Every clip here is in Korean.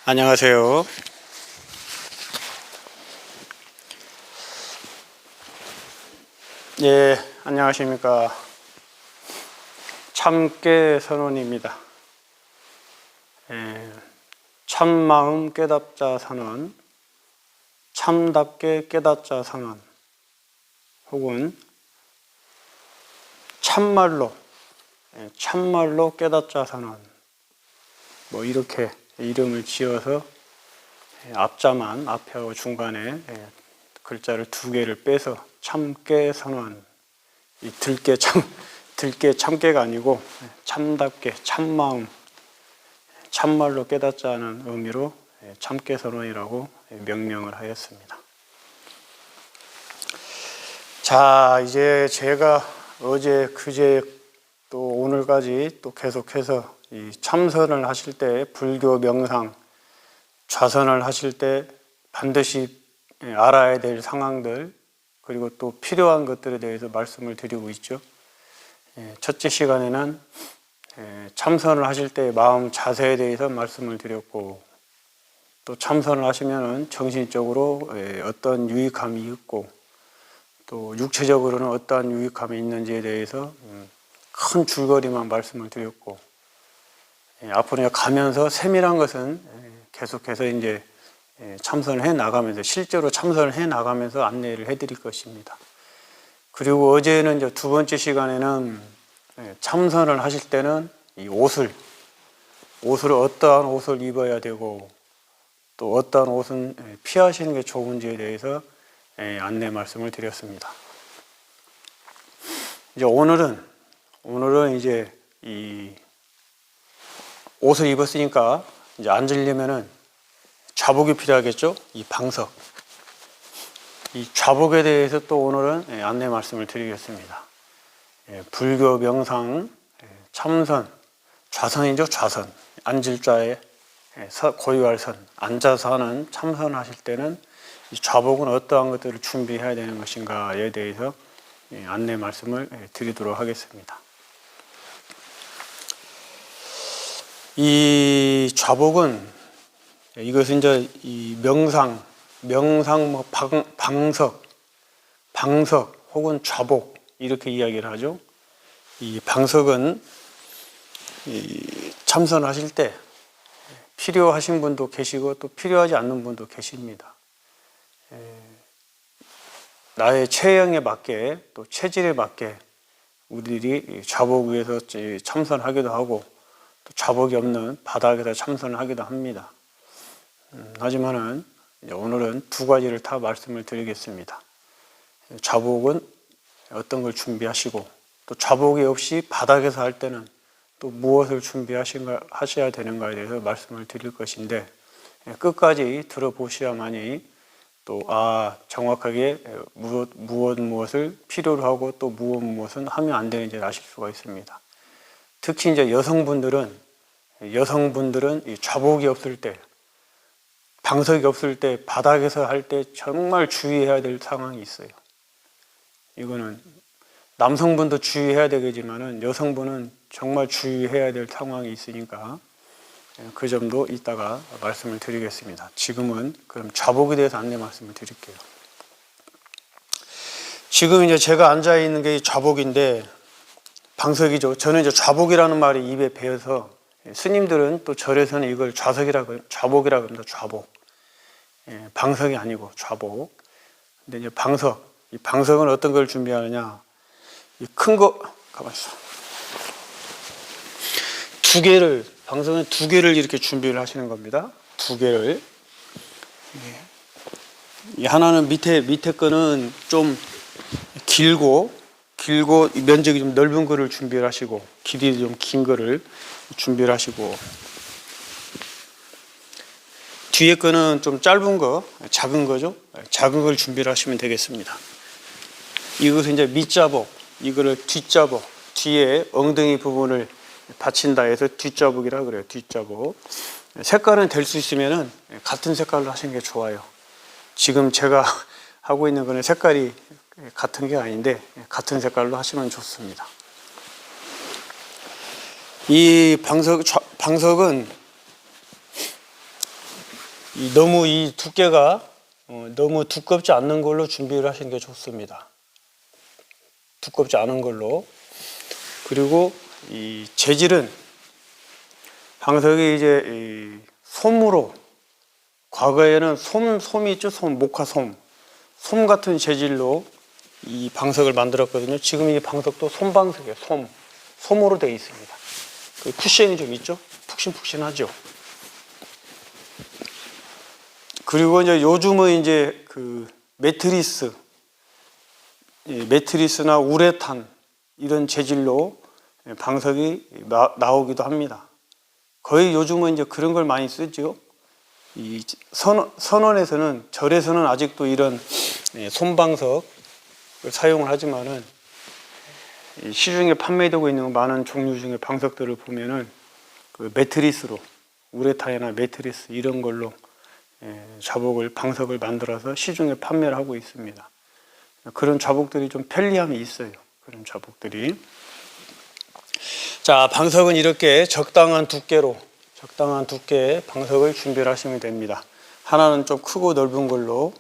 안녕하세요. 예, 안녕하십니까. 참깨 선언입니다. 참마음 깨닫자 선언, 참답게 깨닫자 선언, 혹은 참말로 깨닫자 선언, 뭐 이렇게 이름을 지어서 앞자만 앞에하고 중간에 글자를 2개를 빼서 참깨 선언, 이 들깨 참깨가 아니고 참답게 참마음 참말로 깨닫자는 의미로 참깨 선언이라고 명명을 하였습니다. 자, 이제 제가 어제 그제 또 오늘까지 또 계속해서 이 참선을 하실 때 불교 명상 좌선을 하실 때 반드시 알아야 될 상황들 그리고 또 필요한 것들에 대해서 말씀을 드리고 있죠. 첫째 시간에는 참선을 하실 때 마음 자세에 대해서 말씀을 드렸고, 또 참선을 하시면은 정신적으로 어떤 유익함이 있고 또 육체적으로는 어떠한 유익함이 있는지에 대해서 큰 줄거리만 말씀을 드렸고, 앞으로 가면서 세밀한 것은 계속해서 이제 참선을 해 나가면서 실제로 참선을 해 나가면서 안내를 해 드릴 것입니다. 그리고 어제는 이제 2번째 시간에는 참선을 하실 때는 이 옷을 어떠한 옷을 입어야 되고 또 어떠한 옷은 피하시는 게 좋은지에 대해서 안내 말씀을 드렸습니다. 이제 오늘은 이제 이 옷을 입었으니까 이제 앉으려면은 좌복이 필요하겠죠? 이 방석. 이 좌복에 대해서 또 오늘은 안내 말씀을 드리겠습니다. 불교 명상 참선, 좌선이죠, 좌선. 앉을 좌에 고유할 선, 앉아서 하는 참선을 하실 때는 이 좌복은 어떠한 것들을 준비해야 되는 것인가에 대해서 안내 말씀을 드리도록 하겠습니다. 이 좌복은 이것은 이제 이 명상 뭐 방석 혹은 좌복 이렇게 이야기를 하죠. 이 방석은 이 참선하실 때 필요하신 분도 계시고 또 필요하지 않는 분도 계십니다. 나의 체형에 맞게 또 체질에 맞게 우리들이 좌복 위에서 참선하기도 하고 또 좌복이 없는 바닥에서 참선을 하기도 합니다. 하지만은 오늘은 2가지를 다 말씀을 드리겠습니다. 좌복은 어떤 걸 준비하시고 또 좌복이 없이 바닥에서 할 때는 또 무엇을 준비하셔야 되는가에 대해서 말씀을 드릴 것인데, 끝까지 들어보셔야만이 또 정확하게 무엇을 필요로 하고 또 무엇은 하면 안 되는지를 아실 수가 있습니다. 특히 이제 여성분들은 이 좌복이 없을 때, 방석이 없을 때, 바닥에서 할 때 정말 주의해야 될 상황이 있어요. 이거는 남성분도 주의해야 되겠지만은 여성분은 정말 주의해야 될 상황이 있으니까 그 점도 이따가 말씀을 드리겠습니다. 지금은 그럼 좌복에 대해서 안내 말씀을 드릴게요. 지금 이제 제가 앉아 있는 게 좌복인데 방석이죠. 저는 이제 좌복이라는 말이 입에 배어서 스님들은 또 절에서는 이걸 좌복이라고 합니다. 좌복. 방석이 아니고 좌복. 근데 이제 이 방석은 어떤 걸 준비하느냐? 이 큰 거, 가만히 있어. 방석은 2개를 이렇게 준비를 하시는 겁니다. 2개를. 이 하나는 밑에 거는 좀 길고 면적이 좀 넓은 거를 준비를 하시고, 길이 좀 긴 거를 준비를 하시고, 뒤에 거는 좀 짧은 거, 작은 거죠. 작은 걸 준비를 하시면 되겠습니다. 이것은 이제 밑좌복, 이거를 뒷좌복, 뒤에 엉덩이 부분을 받친다 해서 뒷좌복이라고 그래요. 뒷좌복. 색깔은 될 수 있으면은 같은 색깔로 하시는 게 좋아요. 지금 제가 하고 있는 거는 색깔이 같은 게 아닌데 같은 색깔로 하시면 좋습니다. 이 방석은 너무 이 두께가 너무 두껍지 않는 걸로 준비를 하시는 게 좋습니다. 두껍지 않은 걸로. 그리고 이 재질은 방석이 이제 이 솜으로, 과거에는 솜이 있죠. 목화솜 같은 재질로 이 방석을 만들었거든요. 지금 이 방석도 솜방석이에요. 솜으로 되어 있습니다. 그 쿠션이 좀 있죠. 푹신푹신하죠. 그리고 이제 요즘은 이제 그 매트리스나 우레탄 이런 재질로 방석이 나오기도 합니다. 거의 요즘은 이제 그런 걸 많이 쓰죠. 이 선원에서는, 절에서는 아직도 이런 솜방석을 사용을 하지만은 시중에 판매되고 있는 많은 종류 중에 방석들을 보면은 그 매트리스로, 우레탄이나 매트리스 이런 걸로 방석을 만들어서 시중에 판매를 하고 있습니다. 그런 좌복들이 좀 편리함이 있어요. 그런 좌복들이. 자, 방석은 이렇게 적당한 두께의 방석을 준비를 하시면 됩니다. 하나는 좀 크고 넓은 걸로,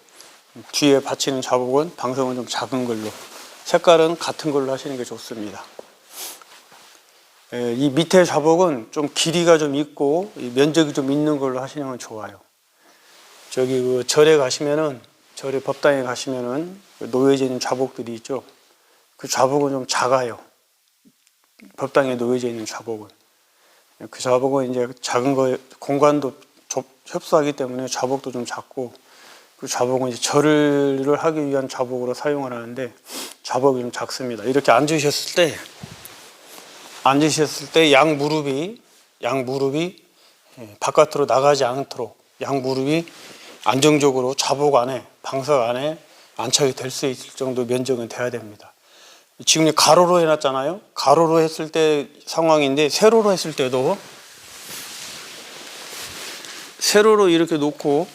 뒤에 받치는 좌복은, 방석은 좀 작은 걸로, 색깔은 같은 걸로 하시는 게 좋습니다. 이 밑에 좌복은 좀 길이가 좀 있고 면적이 좀 있는 걸로 하시는 건 좋아요. 저기 그 절에 법당에 가시면은 놓여져 있는 좌복들이 있죠. 그 좌복은 좀 작아요. 법당에 놓여져 있는 좌복은. 그 좌복은 이제 작은 거, 공간도 협소하기 때문에 좌복도 좀 작고, 그 좌복은 이제 절을 하기 위한 좌복으로 사용을 하는데 좌복이 좀 작습니다. 이렇게 앉으셨을 때 양 무릎이 바깥으로 나가지 않도록 양 무릎이 안정적으로 좌복 안에, 방석 안에 안착이 될 수 있을 정도 면적은 돼야 됩니다. 지금 가로로 해놨잖아요. 가로로 했을 때 상황인데, 세로로 했을 때도 세로로 이렇게 놓고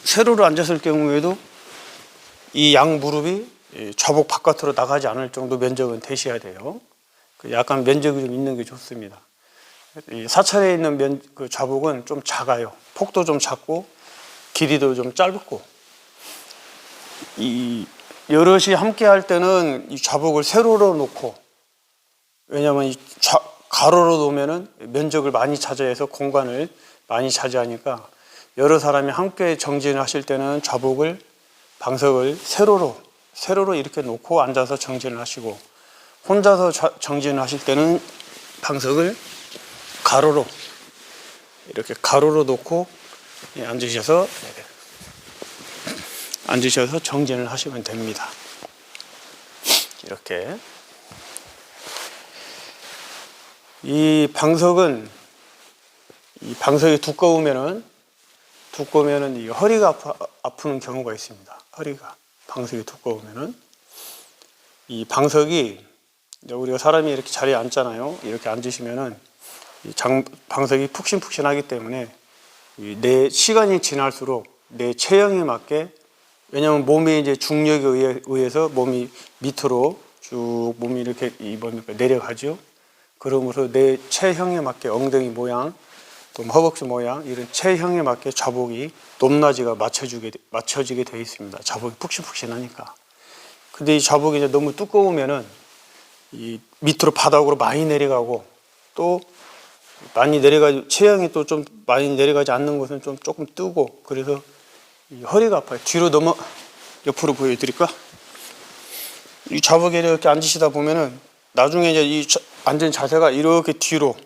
세로로 앉았을 경우에도 이 양 무릎이 좌복 바깥으로 나가지 않을 정도 면적은 되셔야 돼요. 약간 면적이 좀 있는 게 좋습니다. 이 사찰에 있는 그 좌복은 좀 작아요. 폭도 좀 작고 길이도 좀 짧고. 이 여럿이 함께 할 때는 이 좌복을 세로로 놓고, 왜냐하면 이 가로로 놓으면은 면적을 많이 차지해서 공간을 많이 차지하니까, 여러 사람이 함께 정진을 하실 때는 방석을 세로로 이렇게 놓고 앉아서 정진을 하시고, 혼자서 정진을 하실 때는 방석을 이렇게 가로로 놓고 앉으셔서 정진을 하시면 됩니다. 이렇게. 이 방석이 두꺼우면은 이 허리가 아프는 경우가 있습니다. 방석이 두꺼우면은, 이 방석이, 우리가 사람이 이렇게 자리에 앉잖아요. 이렇게 앉으시면은 방석이 푹신푹신하기 때문에 내 시간이 지날수록 내 체형에 맞게, 왜냐하면 몸의 이제 중력에 의해서 몸이 밑으로 쭉 이렇게 내려가죠. 그러면서 내 체형에 맞게 엉덩이 모양, 또 허벅지 모양, 이런 체형에 맞게 좌복이 높낮이가 맞춰지게 되어 있습니다. 좌복이 푹신푹신하니까. 근데 이 좌복이 이제 너무 두꺼우면은 이 밑으로 바닥으로 많이 내려가고, 또 많이 체형이 또 좀 많이 내려가지 않는 곳은 조금 뜨고, 그래서 이 허리가 아파요. 옆으로 보여드릴까? 이 좌복에 이렇게 앉으시다 보면은 나중에 이제 이 앉은 자세가 이렇게 뒤로,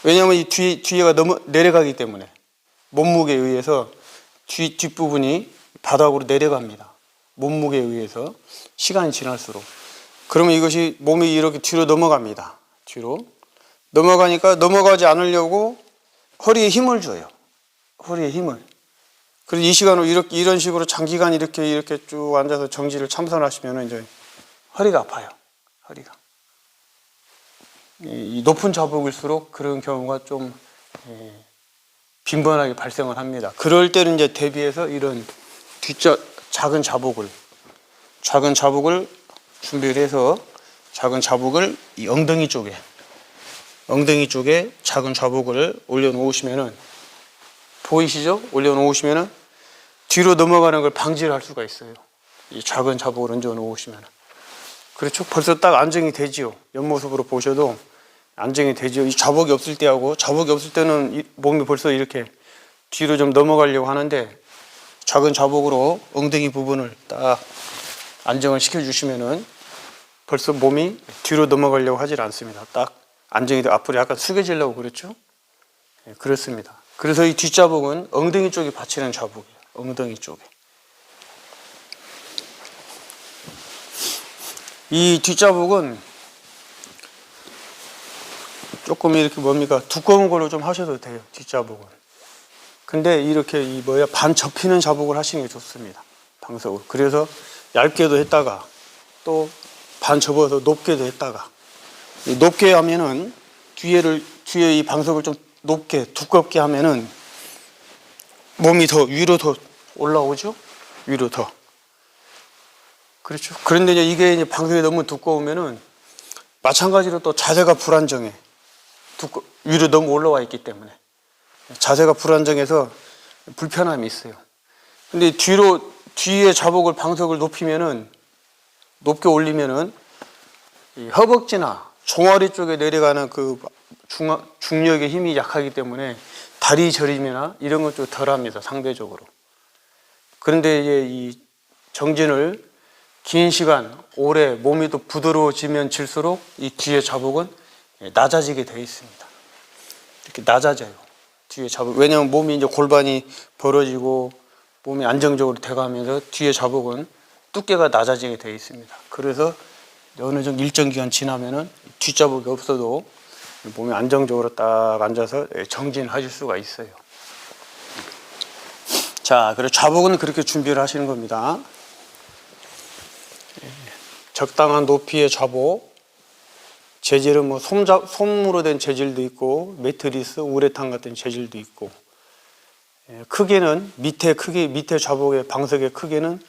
왜냐하면 이 뒤에가 너무 내려가기 때문에 몸무게에 의해서 뒷부분이 바닥으로 내려갑니다. 몸무게에 의해서 시간이 지날수록. 그러면 이것이 몸이 이렇게 뒤로 넘어갑니다. 뒤로 넘어가니까, 넘어가지 않으려고 허리에 힘을 줘요. 허리에 힘을. 그래서 이 시간으로 이런 식으로 장기간 이렇게 쭉 앉아서 정지를 참선하시면 이제 허리가 아파요. 허리가. 이 높은 좌복일수록 그런 경우가 좀 빈번하게 발생을 합니다. 그럴 때는 이제 대비해서 이런 작은 좌복을 준비를 해서, 작은 좌복을 이 엉덩이 쪽에 작은 좌복을 올려놓으시면은 보이시죠? 올려놓으시면은 뒤로 넘어가는 걸 방지를 할 수가 있어요. 이 작은 자복을 얹어놓으시면. 그렇죠? 벌써 딱 안정이 되지요. 옆모습으로 보셔도 안정이 되지요. 이 자복이 없을 때하고, 자복이 없을 때는 몸이 벌써 이렇게 뒤로 좀 넘어가려고 하는데, 작은 자복으로 엉덩이 부분을 딱 안정을 시켜주시면은 벌써 몸이 뒤로 넘어가려고 하질 않습니다. 딱 안정이 돼. 앞으로 약간 숙여지려고 그렇죠? 네, 그렇습니다. 그래서 이 뒷자복은 엉덩이 쪽에 받치는 자복이에요. 엉덩이 쪽에. 이 뒷자복은 조금 이렇게 뭡니까? 두꺼운 걸로 좀 하셔도 돼요. 뒷자복은. 근데 이렇게 반 접히는 자복을 하시는 게 좋습니다. 방석으로. 그래서 얇게도 했다가 또 반 접어서 높게도 했다가, 높게 하면은 뒤에 이 방석을 좀 높게 두껍게 하면은 몸이 더 위로 더 올라오죠? 위로 더. 그렇죠. 그런데 이게 이제 방석이 너무 두꺼우면은 마찬가지로 또 자세가 불안정해. 위로 너무 올라와 있기 때문에. 자세가 불안정해서 불편함이 있어요. 근데 뒤에 자복을 방석을 높게 올리면은 이 허벅지나 종아리 쪽에 내려가는 그 중력의 힘이 약하기 때문에 다리 저림이나 이런 건 좀 덜합니다. 상대적으로. 그런데 이제 이 정진을 긴 시간 오래 몸이 또 부드러워지면 질수록 이 뒤에 자복은 낮아지게 되어 있습니다. 이렇게 낮아져요. 뒤에 자복. 왜냐하면 몸이 이제 골반이 벌어지고 몸이 안정적으로 돼가면서 뒤에 자복은 두께가 낮아지게 되어 있습니다. 그래서 어느 정도 일정 기간 지나면은 뒷자복이 없어도 몸이 안정적으로 딱 앉아서 정진하실 수가 있어요. 자, 그리고 자복은 그렇게 준비를 하시는 겁니다. 적당한 높이의 자복. 재질은 뭐 솜으로 된 재질도 있고 매트리스, 우레탄 같은 재질도 있고, 크기는 밑에 자복의 방석의 크기는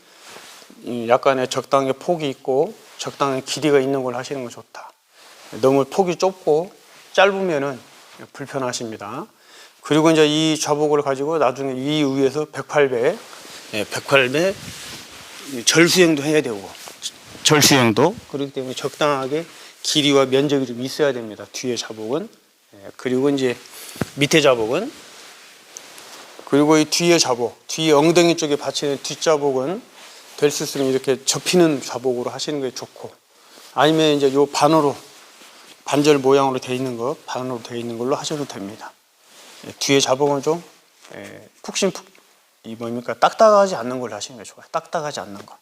약간의 적당히 폭이 있고 적당한 길이가 있는 걸 하시는 건 좋다. 너무 폭이 좁고 짧으면은 불편하십니다. 그리고 이제 이 자복을 가지고 나중에 이 위에서 108배 절수행도 해야 되고, 절수행도 그렇기 때문에 적당하게 길이와 면적이 좀 있어야 됩니다. 뒤에 자복은. 그리고 이제 밑에 자복은, 그리고 이 뒤에 엉덩이 쪽에 받치는 뒷자복은 될 수 있으면 이렇게 접히는 자복으로 하시는 게 좋고, 아니면 이제 요 반절 모양으로 되어 있는 반으로 되어 있는 걸로 하셔도 됩니다. 뒤에 자복은 좀 딱딱하지 않는 걸로 하시는 게 좋아요. 딱딱하지 않는 거.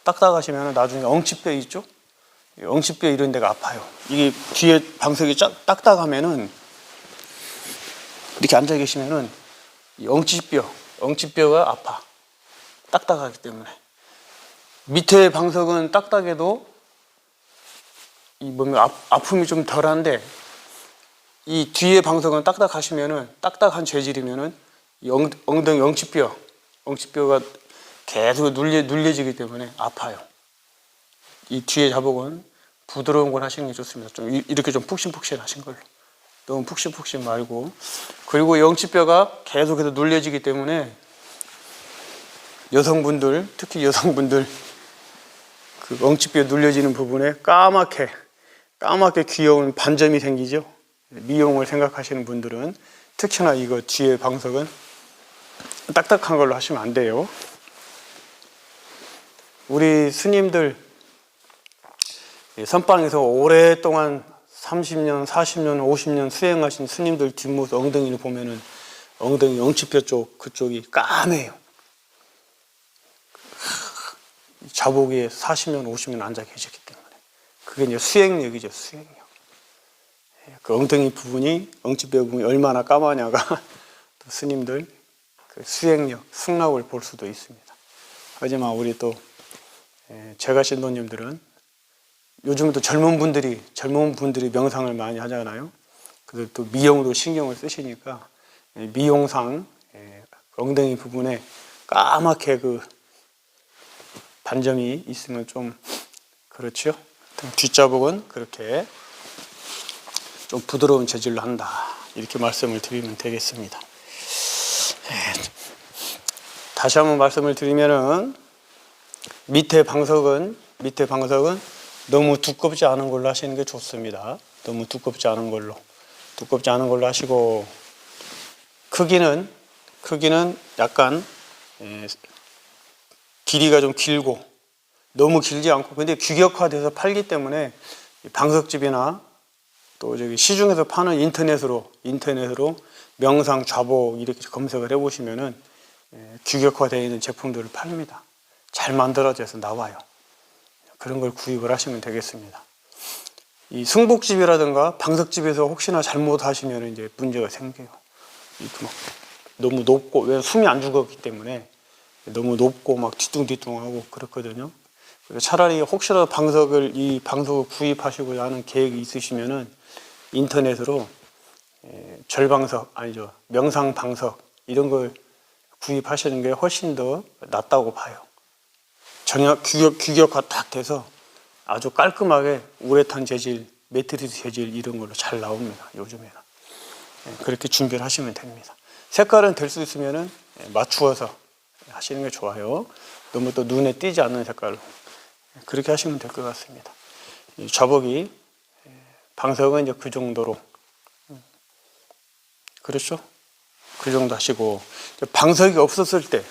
딱딱하시면 나중에 엉치뼈 있죠? 엉치뼈 이런 데가 아파요. 이게 뒤에 방석이 딱딱하면은 이렇게 앉아 계시면은 이 엉치뼈가 아파. 딱딱하기 때문에. 밑에 방석은 딱딱해도 아픔이 좀 덜한데, 이 뒤에 방석은 딱딱한 재질이면은 이 엉덩이 엉치뼈가 계속 눌려지기 때문에 아파요. 이 뒤에 자복은 부드러운 걸 하시는 게 좋습니다. 좀 이렇게 좀 푹신푹신하신 걸로. 너무 푹신푹신 말고. 그리고 엉치뼈가 계속해서 눌려지기 때문에 특히 여성분들 그 엉치뼈 눌려지는 부분에 까맣게 귀여운 반점이 생기죠. 미용을 생각하시는 분들은 특히나 이거 뒤에 방석은 딱딱한 걸로 하시면 안 돼요. 우리 스님들 선방에서 오랫동안 30년, 40년, 50년 수행하신 스님들 뒷모습 엉덩이를 보면은 엉덩이 엉치뼈 그쪽이 까매요. 자복 위에 40년, 50년 앉아 계셨기 때문에. 그게 이제 수행력이죠, 수행력. 그 엉덩이 엉치뼈 부분이 얼마나 까마냐가 또 스님들 그 수행력, 승락을 볼 수도 있습니다. 하지만 우리 또 제가 신도님들은 요즘도 젊은 분들이 명상을 많이 하잖아요. 그래서 또 미용도 신경을 쓰시니까 미용상 엉덩이 부분에 까맣게 그 반점이 있으면 좀 그렇죠. 뒷자복은 그렇게 좀 부드러운 재질로 한다. 이렇게 말씀을 드리면 되겠습니다. 다시 한번 말씀을 드리면은 밑에 방석은 너무 두껍지 않은 걸로 하시는 게 좋습니다. 너무 두껍지 않은 걸로 하시고, 크기는 약간 길이가 좀 길고 너무 길지 않고, 근데 규격화돼서 팔기 때문에 방석집이나 또 저기 시중에서 파는 인터넷으로 명상 좌복 이렇게 검색을 해보시면은 규격화되어 있는 제품들을 팝니다. 잘 만들어져서 나와요. 그런 걸 구입을 하시면 되겠습니다. 이 승복집이라든가 방석집에서 혹시나 잘못하시면 이제 문제가 생겨요. 이렇게 막 너무 높고, 왜 숨이 안 죽었기 때문에 너무 높고 막 뒤뚱뒤뚱하고 그렇거든요. 그래서 차라리 혹시라도 이 방석을 구입하시고 하는 계획이 있으시면은 인터넷으로 명상 방석 이런 걸 구입하시는 게 훨씬 더 낫다고 봐요. 전혀 규격화 딱 돼서 아주 깔끔하게 우레탄 재질, 매트리스 재질 이런 걸로 잘 나옵니다. 요즘에는. 그렇게 준비를 하시면 됩니다. 색깔은 될 수 있으면은 맞추어서 하시는 게 좋아요. 너무 또 눈에 띄지 않는 색깔로. 그렇게 하시면 될 것 같습니다. 이 좌복이, 방석은 이제 그 정도로. 그렇죠? 그 정도 하시고, 방석이 없었을 때,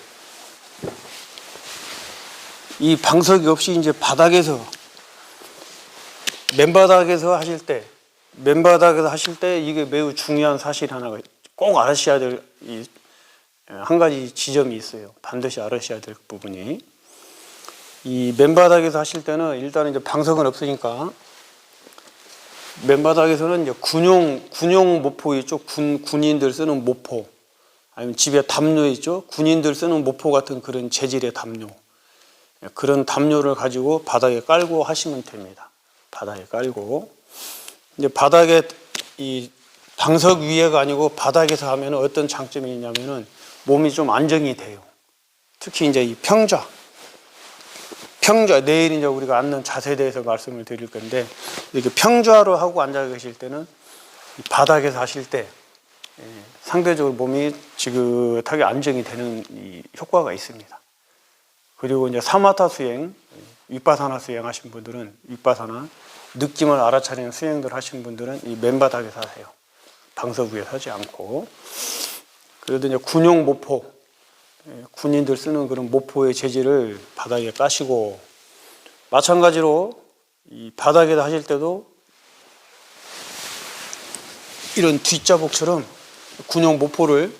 이 방석이 없이 이제 맨바닥에서 하실 때 이게 매우 중요한 사실 하나가 꼭 알으셔야 될 한 가지 지점이 있어요. 반드시 알으셔야 될 부분이. 이 맨바닥에서 하실 때는 일단은 이제 방석은 없으니까 맨바닥에서는 이제 군용 모포 있죠. 군인들 쓰는 모포. 아니면 집에 담요 있죠. 군인들 쓰는 모포 같은 그런 재질의 담요. 그런 담요를 가지고 바닥에 깔고 하시면 됩니다. 바닥에 깔고. 이제 바닥에 이 방석 위에가 아니고 바닥에서 하면 어떤 장점이 있냐면은 몸이 좀 안정이 돼요. 특히 이제 이 평좌, 내일 이제 우리가 앉는 자세에 대해서 말씀을 드릴 건데, 이렇게 평좌로 하고 앉아 계실 때는 바닥에서 하실 때 상대적으로 몸이 지긋하게 안정이 되는 이 효과가 있습니다. 그리고 이제 사마타 수행, 윗바사나 수행 하신 분들은, 윗바사나 느낌을 알아차리는 수행들 하신 분들은 이 맨바닥에서 하세요. 방석 위에 서지 않고. 그래도 이제 군용 모포, 군인들 쓰는 그런 모포의 재질을 바닥에 까시고, 마찬가지로 이 바닥에다 하실 때도 이런 뒷자복처럼 군용 모포를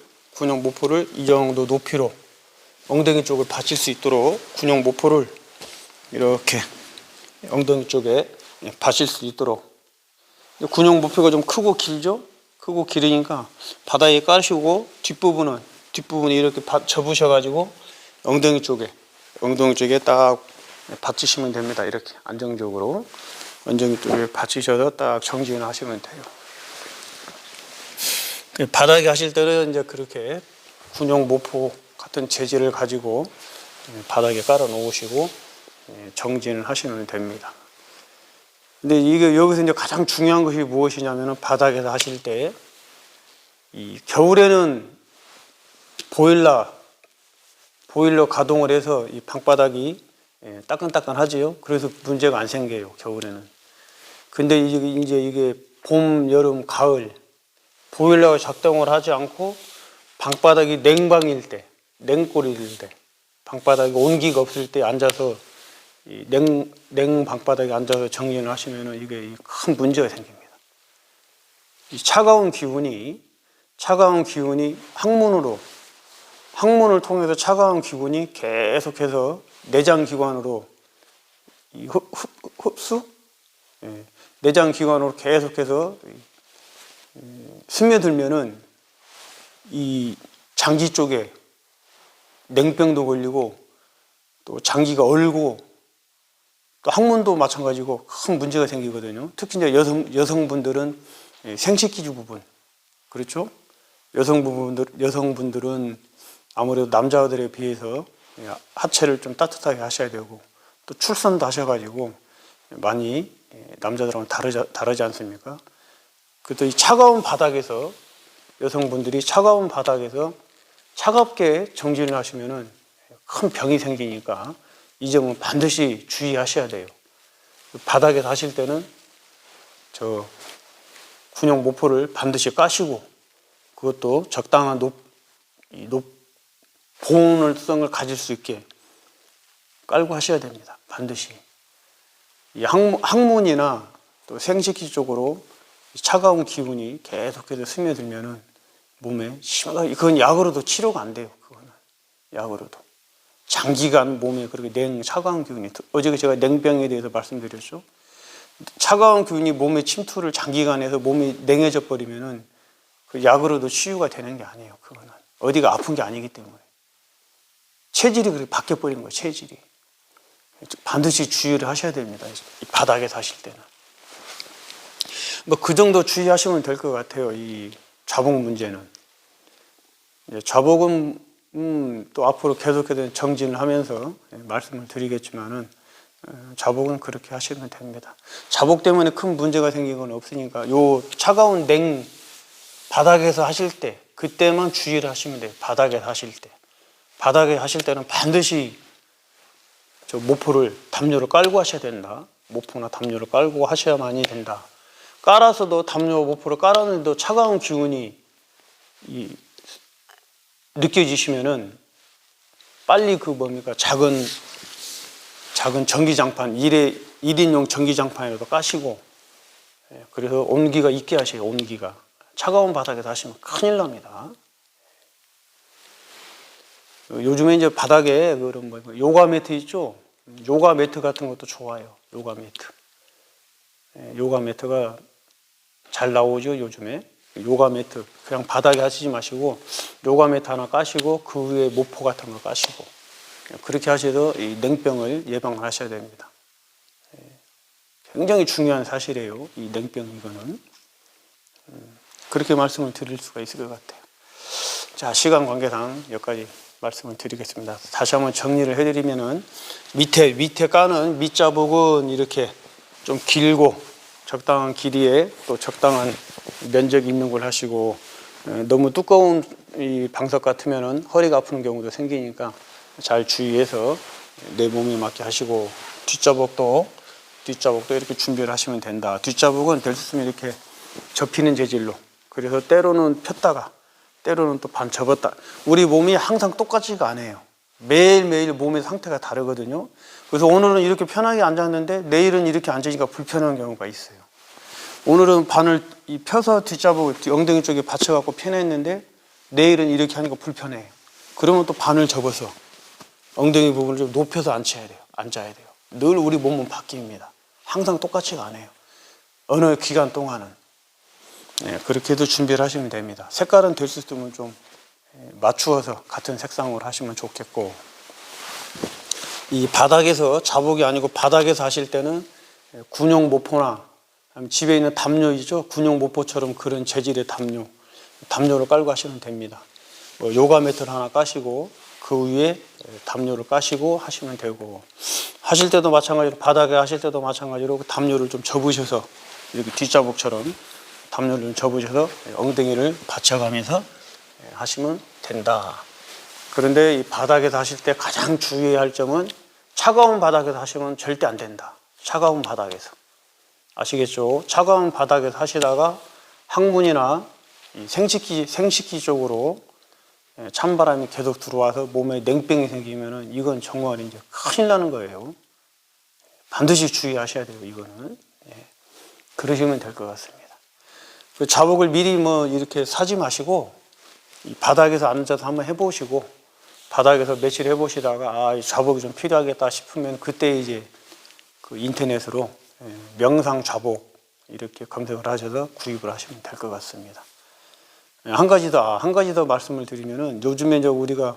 이 정도 높이로 엉덩이 쪽을 받칠 수 있도록 군용 모포를 이렇게 엉덩이 쪽에 받칠 수 있도록. 군용 모포가 좀 크고 길죠? 크고 길으니까 바닥에 까시고 뒷부분은 이렇게 접으셔가지고 엉덩이 쪽에 딱 받치시면 됩니다. 이렇게 안정적으로 엉덩이 쪽에 받치셔서 딱 정진을 하시면 돼요. 바닥에 하실 때는 이제 그렇게 군용 모포 같은 재질을 가지고 바닥에 깔아 놓으시고 정진을 하시면 됩니다. 근데 이게 여기서 이제 가장 중요한 것이 무엇이냐면은, 바닥에서 하실 때 이 겨울에는 보일러 가동을 해서 이 방바닥이 따끈따끈하지요. 그래서 문제가 안 생겨요, 겨울에는. 근데 이제 이게 봄, 여름, 가을 보일러가 작동을 하지 않고 방바닥이 냉방일 때, 냉골일 때, 방바닥에 온기가 없을 때 앉아서 이 냉 방바닥에 앉아서 정진을 하시면은 이게 큰 문제가 생깁니다. 이 차가운 기운이 항문을 통해서 차가운 기운이 계속해서 내장기관으로 흡수, 내장기관으로 계속해서 스며들면은 이 장기 쪽에 냉병도 걸리고 또 장기가 얼고 또 항문도 마찬가지고 큰 문제가 생기거든요. 특히 이제 여성분들은 생식기주 부분, 그렇죠? 여성분들은 아무래도 남자들에 비해서 하체를 좀 따뜻하게 하셔야 되고, 또 출산도 하셔가지고 많이 남자들하고는 다르지 않습니까? 그래도 이 차가운 바닥에서, 여성분들이 차가운 바닥에서 차갑게 정진을 하시면은 큰 병이 생기니까 이 점은 반드시 주의하셔야 돼요. 바닥에서 하실 때는 저 군용 모포를 반드시 까시고, 그것도 적당한 보온성을 가질 수 있게 깔고 하셔야 됩니다. 반드시. 이 항문이나 또 생식기 쪽으로 차가운 기운이 계속해서 스며들면은 몸에 심하게, 그건 약으로도 치료가 안 돼요. 그거는 약으로도 장기간 몸에 그렇게 차가운 기운이, 어제 제가 냉병에 대해서 말씀드렸죠. 차가운 기운이 몸에 침투를 장기간 해서 몸이 냉해져 버리면은 그 약으로도 치유가 되는 게 아니에요. 그거는 어디가 아픈 게 아니기 때문에 체질이 그렇게 바뀌어 버리는 거예요. 체질이. 반드시 주의를 하셔야 됩니다. 이 바닥에 사실 때는. 뭐 그 정도 주의하시면 될 것 같아요. 이 좌복 문제는. 좌복은 또 앞으로 계속해서 정진을 하면서 말씀을 드리겠지만은, 좌복은 그렇게 하시면 됩니다. 좌복 때문에 큰 문제가 생긴 건 없으니까 요 차가운 냉 바닥에서 하실 때 그때만 주의를 하시면 돼요. 바닥에 하실 때. 바닥에 하실 때는 반드시 저 모포를, 담요를 깔고 하셔야 된다. 모포나 담요를 깔고 하셔야만이 된다. 깔아서도 담요, 모포를 깔았는데도 차가운 기운이 느껴지시면은 빨리 작은 전기장판, 1인용 전기장판이라도 까시고, 그래서 온기가 있게 하셔요. 온기가. 차가운 바닥에서 하시면 큰일 납니다. 요즘에 이제 바닥에 그런 요가 매트 있죠? 요가 매트 같은 것도 좋아요. 요가 매트. 요가 매트가 잘 나오죠, 요즘에. 요가 매트. 그냥 바닥에 하시지 마시고, 요가 매트 하나 까시고, 그 위에 모포 같은 거 까시고, 그렇게 하셔서 이 냉병을 예방하셔야 됩니다. 굉장히 중요한 사실이에요. 이 냉병, 이거는. 그렇게 말씀을 드릴 수가 있을 것 같아요. 자, 시간 관계상 여기까지 말씀을 드리겠습니다. 다시 한번 정리를 해드리면은, 밑에 까는 밑자복은 이렇게 좀 길고 적당한 길이에 또 적당한 면적이 있는 걸 하시고, 너무 두꺼운 이 방석 같으면은 허리가 아프는 경우도 생기니까 잘 주의해서 내 몸에 맞게 하시고, 뒷자복도 이렇게 준비를 하시면 된다. 뒷자복은 될 수 있으면 이렇게 접히는 재질로, 그래서 때로는 폈다가 때로는 또 반 접었다. 우리 몸이 항상 똑같지가 않아요. 매일매일 몸의 상태가 다르거든요. 그래서 오늘은 이렇게 편하게 앉았는데 내일은 이렇게 앉으니까 불편한 경우가 있어요. 오늘은 반을 펴서 뒷자복을 엉덩이 쪽에 받쳐갖고 편했는데 내일은 이렇게 하니까 불편해요. 그러면 또 반을 접어서 엉덩이 부분을 좀 높여서 앉아야 돼요. 늘 우리 몸은 바뀝니다. 항상 똑같지가 않아요. 어느 기간 동안은. 그렇게 해도 준비를 하시면 됩니다. 색깔은 될 수 있으면 좀 맞추어서 같은 색상으로 하시면 좋겠고, 이 바닥에서, 자복이 아니고 바닥에서 하실 때는 군용 모포나 집에 있는 담요이죠. 군용 모포처럼 그런 재질의 담요를 깔고 하시면 됩니다. 요가 매트를 하나 까시고 그 위에 담요를 까시고 하시면 되고, 하실 때도 마찬가지로, 바닥에 하실 때도 마찬가지로 담요를 좀 접으셔서, 이렇게 뒷자복처럼 담요를 좀 접으셔서 엉덩이를 받쳐가면서 하시면 된다. 그런데 이 바닥에서 하실 때 가장 주의해야 할 점은, 차가운 바닥에서 하시면 절대 안 된다. 차가운 바닥에서. 아시겠죠? 차가운 바닥에서 하시다가 항문이나 이 생식기 쪽으로 찬바람이 계속 들어와서 몸에 냉병이 생기면은 이건 정말 이제 큰일 나는 거예요. 반드시 주의하셔야 돼요, 이거는. 그러시면 될 것 같습니다. 그 자복을 미리 이렇게 사지 마시고, 이 바닥에서 앉아서 한번 해보시고, 바닥에서 며칠 해보시다가 이 자복이 좀 필요하겠다 싶으면 그때 이제 그 인터넷으로 명상 자복 이렇게 검색을 하셔서 구입을 하시면 될 것 같습니다. 한 가지 더 말씀을 드리면은, 요즘에 이제 우리가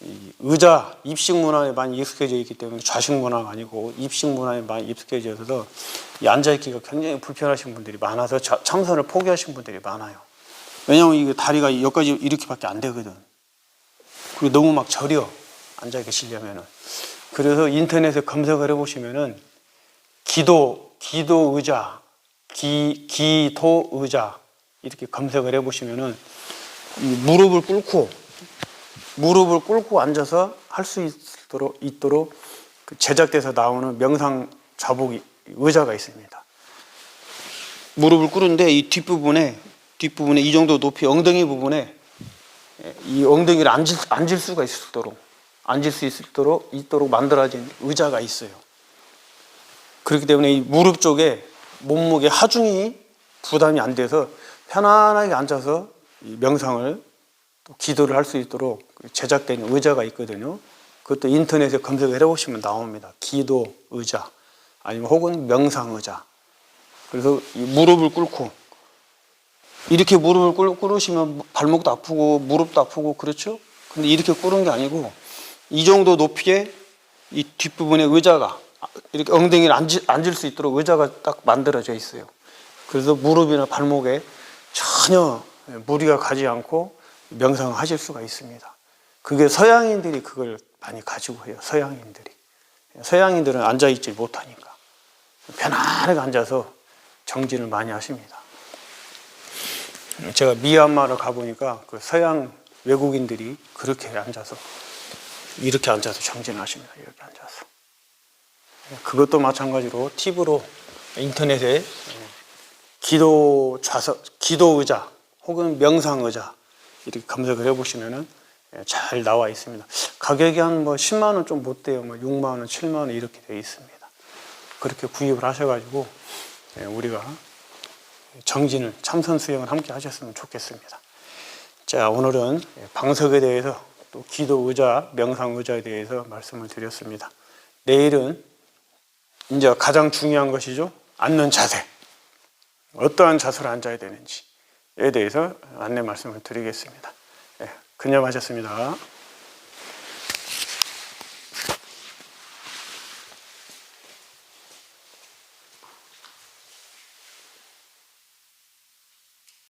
이 의자, 입식 문화에 많이 익숙해져 있기 때문에, 좌식 문화가 아니고 입식 문화에 많이 익숙해져 있어서 이 앉아있기가 굉장히 불편하신 분들이 많아서 참선을 포기하신 분들이 많아요. 왜냐하면 이게 다리가 여기까지 이렇게밖에 안 되거든. 그리고 너무 막 저려, 앉아 계시려면은. 그래서 인터넷에 검색을 해보시면은 기도 의자, 기도 의자 이렇게 검색을 해보시면은 이 무릎을 꿇고 무릎을 꿇고 앉아서 할 수 있도록 그 제작돼서 나오는 명상 좌복 의자가 있습니다. 무릎을 꿇은데 이 뒷부분에 이 정도 높이 엉덩이 부분에 이 엉덩이를 앉을 수가 앉을 수 있도록 만들어진 의자가 있어요. 그렇기 때문에 이 무릎 쪽에 몸무게 하중이 부담이 안 돼서 편안하게 앉아서 이 명상을 또 기도를 할 수 있도록 제작된 의자가 있거든요. 그것도 인터넷에 검색을 해보시면 나옵니다. 기도 의자 아니면 혹은 명상 의자. 그래서 이 무릎을 꿇고 이렇게 무릎을 꿇으시면 발목도 아프고 무릎도 아프고 그렇죠? 근데 이렇게 꿇은 게 아니고 이 정도 높이에 이 뒷부분에 의자가 이렇게 엉덩이를 앉을 수 있도록 의자가 딱 만들어져 있어요. 그래서 무릎이나 발목에 전혀 무리가 가지 않고 명상을 하실 수가 있습니다. 그게 서양인들이 그걸 많이 가지고 해요. 서양인들은 앉아있지 못하니까 편안하게 앉아서 정진을 많이 하십니다. 제가 미얀마를 가보니까 그 서양 외국인들이 이렇게 앉아서 정진을 하십니다. 이렇게 앉아서. 그것도 마찬가지로 팁으로 인터넷에 기도 의자 혹은 명상 의자 이렇게 검색을 해보시면은 잘 나와 있습니다. 가격이 한 10만 원 좀 못 돼요. 6만 원, 7만 원 이렇게 되어 있습니다. 그렇게 구입을 하셔가지고 우리가 정진을 참선 수행을 함께 하셨으면 좋겠습니다. 자, 오늘은 방석에 대해서 또 기도 의자, 명상 의자에 대해서 말씀을 드렸습니다. 내일은 이제 가장 중요한 것이죠. 앉는 자세. 어떠한 자세로 앉아야 되는지에 대해서 안내 말씀을 드리겠습니다. 그녀 마셨습니다.